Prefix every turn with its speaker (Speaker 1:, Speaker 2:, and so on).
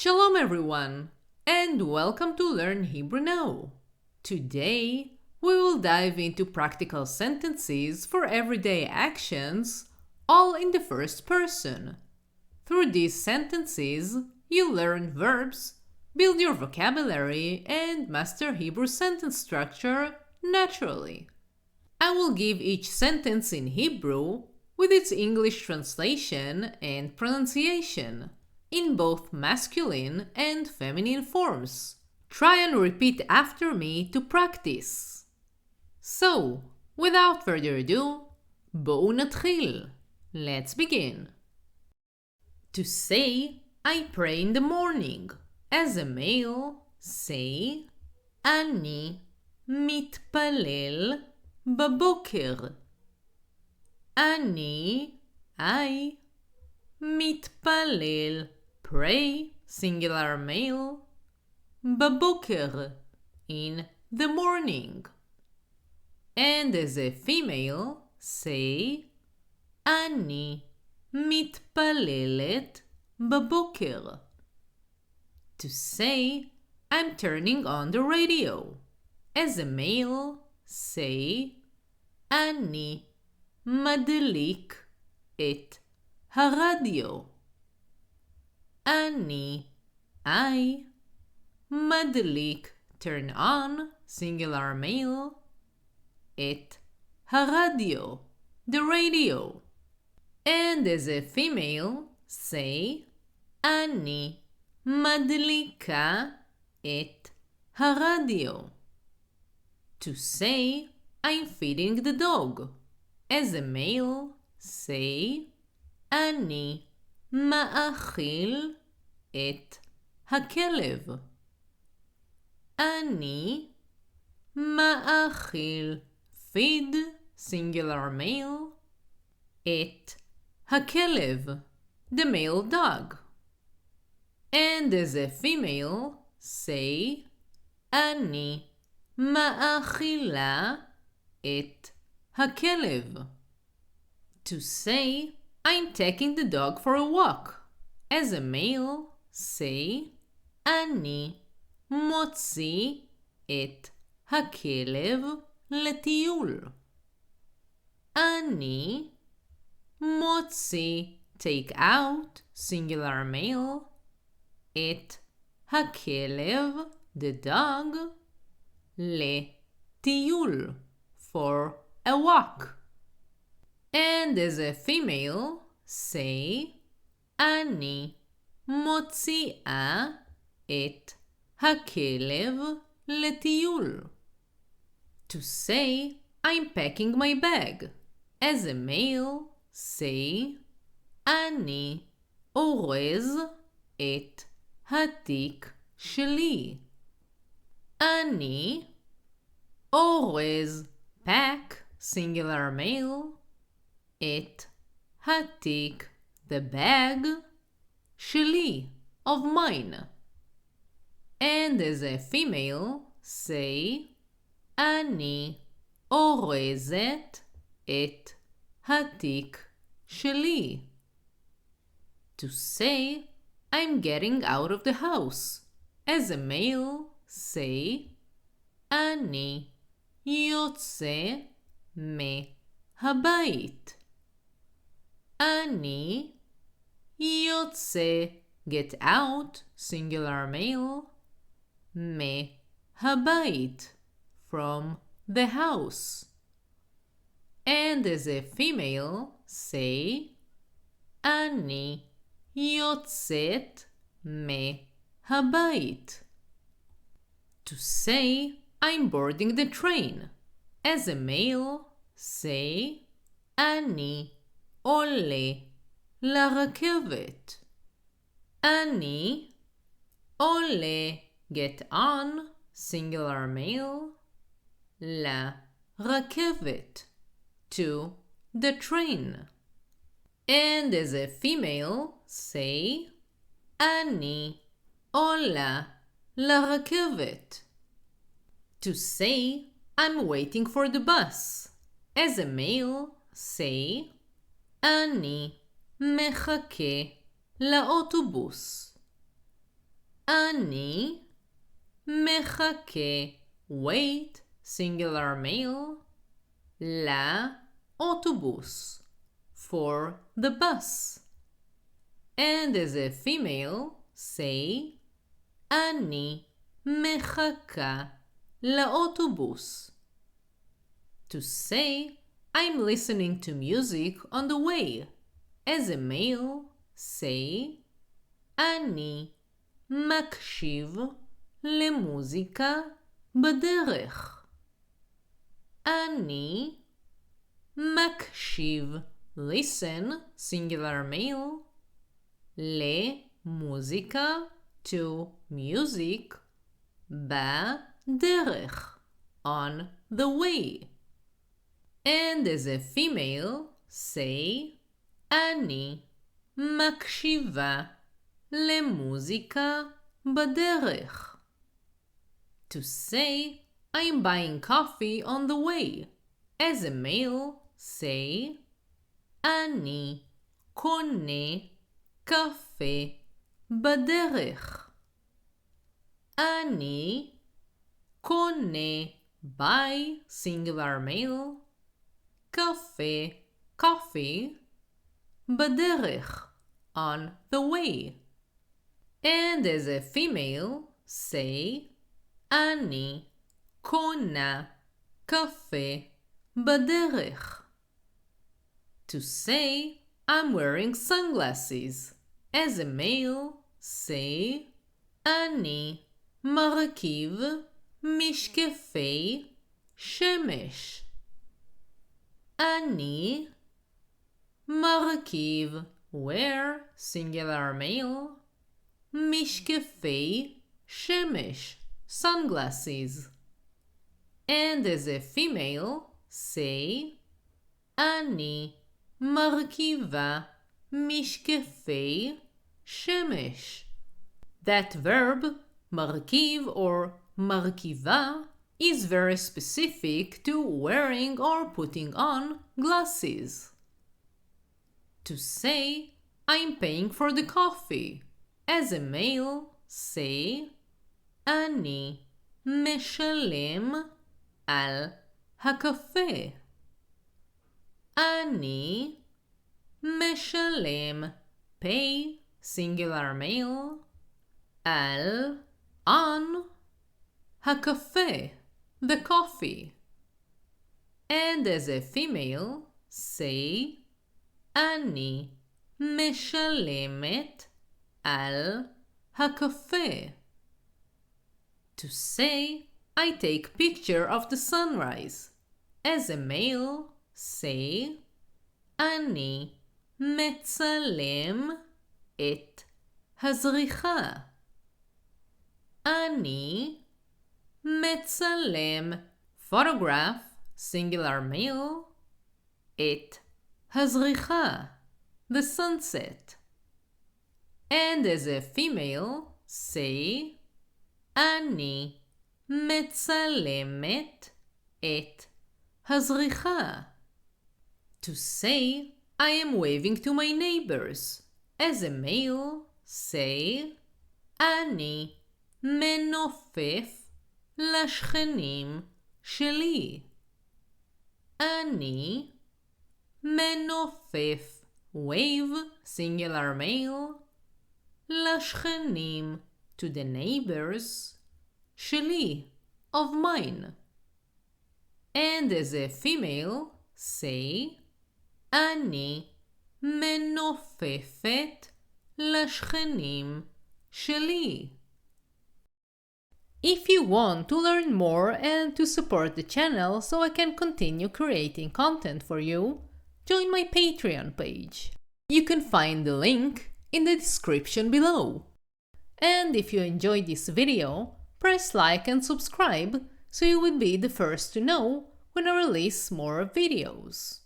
Speaker 1: Shalom everyone, and welcome to Learn Hebrew Now. Today, we will dive into practical sentences for everyday actions, all in the first person. Through these sentences, you'll learn verbs, build your vocabulary, and master Hebrew sentence structure naturally. I will give each sentence in Hebrew with its English translation and pronunciation, in both masculine and feminine forms. Try and repeat after me to practice. So, without further ado, בואו נתחיל. Let's begin. To say, I pray in the morning. As a male, say, אני מתפלל בבוקר. I מתפלל, pray, singular male, בבוקר, in the morning. And as a female, say, אני מתפללת בבוקר. To say, I'm turning on the radio. As a male, say, אני מדליק את הרדיו. I מדליק, turn on, singular male, את הרדיו, the radio. And as a female, say, אני מדליקה את הרדיו. To say, I'm feeding the dog. As a male, say, אני מאכיל את הכלב. אני מאכיל, feed, singular male, את הכלב, the male dog. And as a female, say, אני מאכילה את הכלב. To say, I'm taking the dog for a walk. As a male, say, אני מוציא את הכלב לטיול. אני מוציא, take out, singular male, את הכלב, the dog, לטיול, for a walk. And as a female, say, אני מוציאה את הכלב לטיול. To say, I'm packing my bag. As a male, say, אני אורז את התיק שלי. אני אורז, pack, singular male, את התיק, the bag, שלי, of mine. And as a female, say, אני אורזת את התיק שלי. To say, I'm getting out of the house. As a male, say, אני יוצא מהבית. אני יוצא, get out, singular male, מהבית, from the house. And as a female, say, אני יוצאת מהבית. To say, I'm boarding the train. As a male, say, אני עולה לרכבת. אני עולה, get on, singular male, לרכבת, to the train. And as a female, say, אני עולה לרכבת. To say, I'm waiting for the bus. As a male, say, אני מחכה לאוטובוס. אני מחכה, wait, singular male, לאוטובוס, for the bus. And as a female, say, אני מחכה לאוטובוס. To say, I'm listening to music on the way. As a male, say, אני מקשיב למוזיקה בדרך. אני מקשיב, listen, singular male, למוזיקה, to music, בדרך, on the way. And as a female, say, אני מקשיבה למוזיקה בדרך. To say, I'm buying coffee on the way. As a male, say, אני קונה קפה בדרך. אני קונה, buy, singular male, קפה, coffee, בדרך, on the way. And as a female, say, אני קונה קפה בדרך. To say, I'm wearing sunglasses. As a male, say, אני מרכיב משקפי שמש. אני מרכיב, wear, singular male, משקפי שמש, sunglasses. And as a female, say, אני מרכיבה משקפי שמש. That verb, מרכיב or מרכיבה, is very specific to wearing or putting on glasses. To say, I'm paying for the coffee. As a male, say, אני משלם על הקפה. אני משלם, pay, singular male, על, on, הקפה, the coffee. And as a female, say, אני משלמת על הקפה. To say, I take picture of the sunrise. As a male, say, אני מצלם את הזריחה. אני מצלם, photograph, singular male, את הזריחה, the sunset. And as a female, say, אני מצלמת את הזריחה. To say, I am waving to my neighbors. As a male, say, אני מנופף לשכנים שלי. אני מנופף, wave, singular male, לשכנים, to the neighbors, שלי, of mine. And as a female, say, אני מנופפת לשכנים שלי. If you want to learn more and to support the channel so I can continue creating content for you, join my Patreon page. You can find the link in the description below. And if you enjoyed this video, press like and subscribe so you will be the first to know when I release more videos.